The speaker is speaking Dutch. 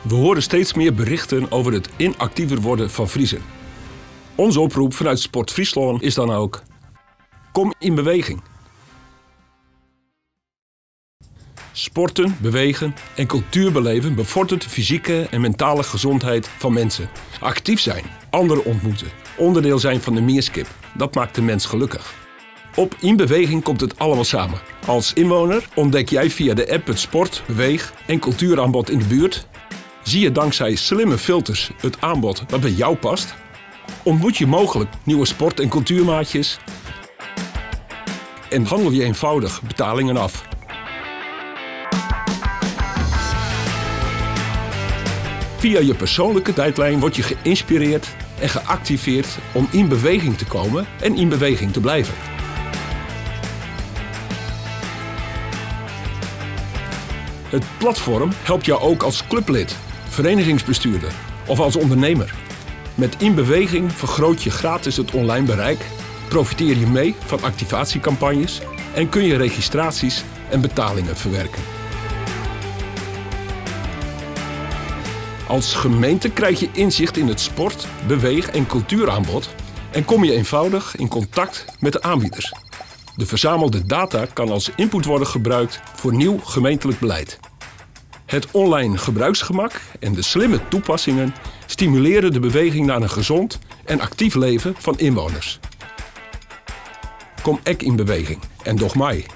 We horen steeds meer berichten over het inactiever worden van Friezen. Onze oproep vanuit Sport Friesland is dan ook: kom in beweging. Sporten, bewegen en cultuur beleven bevordert de fysieke en mentale gezondheid van mensen. Actief zijn, anderen ontmoeten, onderdeel zijn van de meerskip, dat maakt de mens gelukkig. Op In Beweging komt het allemaal samen. Als inwoner ontdek jij via de app het sport-, beweeg- en cultuuraanbod in de buurt. Zie je dankzij slimme filters het aanbod dat bij jou past. Ontmoet je mogelijk nieuwe sport- en cultuurmaatjes. En handel je eenvoudig betalingen af. Via je persoonlijke tijdlijn word je geïnspireerd en geactiveerd om in beweging te komen en in beweging te blijven. Het platform helpt jou ook als clublid, verenigingsbestuurder of als ondernemer. Met In Beweging vergroot je gratis het online bereik, profiteer je mee van activatiecampagnes en kun je registraties en betalingen verwerken. Als gemeente krijg je inzicht in het sport-, beweeg- en cultuuraanbod en kom je eenvoudig in contact met de aanbieders. De verzamelde data kan als input worden gebruikt voor nieuw gemeentelijk beleid. Het online gebruiksgemak en de slimme toepassingen stimuleren de beweging naar een gezond en actief leven van inwoners. Kom ek in beweging en doch mai.